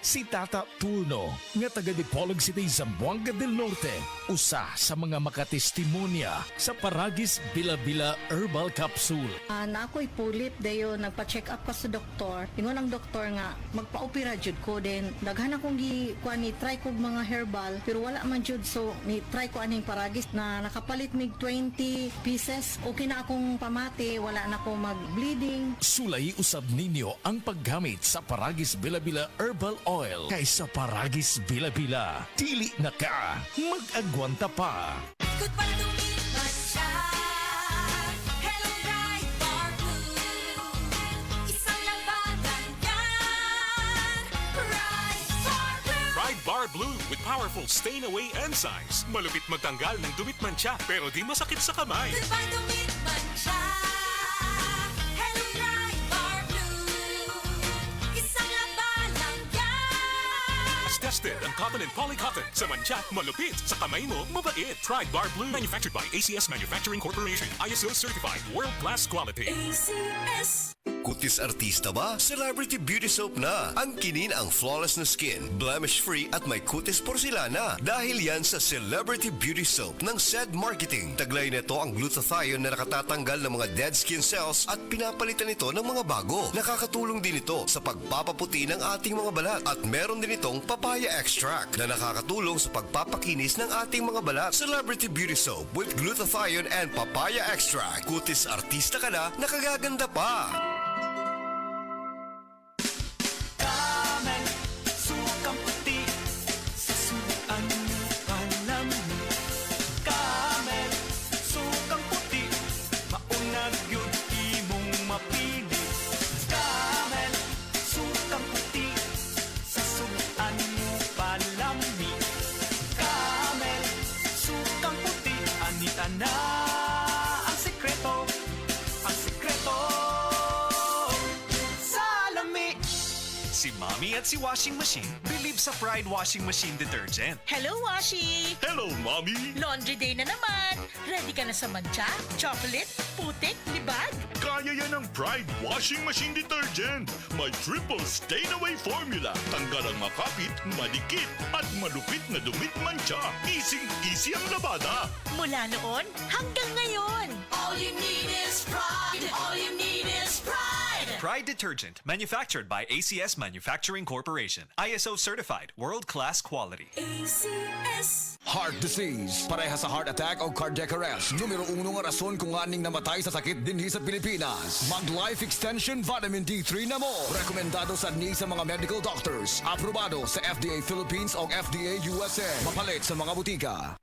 Si Tata Turno, nga taga Dipolog City, Zamboanga del Norte, usa sa mga makatestimonya sa Paragis Bila-Bila Herbal Capsule. Na ako'y pulit dayo nagpa-check up ka sa doktor. Ingon ang doktor nga magpa-opera jud ko din. Daghan akong kuan ni try kog mga herbal pero wala man jud, so ni try ko aning Paragis na nakapalit mig 20 pieces. Okay na akong pamati, wala na ako mag-bleeding. Sulay usab ninyo ang paggamit sa Paragis Bila-Bila Herbal Oil kaysa Paragis Bila-Bila. Dili na ka, mag-agwanta pa. Ikot pa lumipat siya. Hello, Bright Bar Blue. Isang labanan yan. Bright Bar Blue. Pride Bar Blue with powerful stain-away enzymes. Malupit magtanggal ng dumit mancha pero di masakit sa kamay. Ikot pa lumipat siya. Hello, Bright Bar Blue. Isang labanan yan. As tested ang cotton and polycotton. Sa mancha, malupit. Sa kamay mo, mabait. Pride Bar Blue. Manufactured by ACS Manufacturing Corporation. ISO certified. World-class quality. ACS. Kutis artista ba? Celebrity Beauty Soap na. Ang kinin ang flawless na skin, blemish-free at may kutis porcelana. Dahil yan sa Celebrity Beauty Soap ng SED Marketing. Taglay nito ang glutathione na nakatatanggal ng mga dead skin cells at pinapalitan ito ng mga bago. Nakakatulong din ito sa pagpapaputi ng ating mga balat. At meron din itong papaya extract na nakakatulong sa pagpapakinis ng ating mga balat. Celebrity Beauty Soap with glutathione and papaya extract. Kutis artista ka na, nakagaganda pa. Sukang puti sa suan alam mo. Kamel, sukang puti maunag yun imong mapili. Kamel, sukang puti sa suan mo palami. Kamel, sukang puti anita na ang sekreto. Ang sekreto sa lami. Si Mommy at si Washing Machine believe sa Pride Washing Machine Detergent. Hello, Washi! Hello, Mommy! Laundry day na naman! Ready ka na sa mancha, chocolate, putik, libag? Kaya yan ang Pride Washing Machine Detergent. May triple stain-away formula. Tanggal ang makapit, madikit, at malupit na dumit mancha. Easy ang labada. Mula noon hanggang ngayon. All you need is pride. All you need is pride. Pride Detergent, manufactured by ACS Manufacturing Corporation. ISO certified, world-class quality. ACS. Heart disease, parehas sa heart attack o cardiac arrest. Numero 1 nga rason kung aning namatay sa sakit dinhi sa Pilipinas. Mag Life Extension Vitamin D3 na mo. Rekomendado sa ni sa mga medical doctors. Aprobado sa FDA Philippines o FDA USA. Mapalit sa mga butika.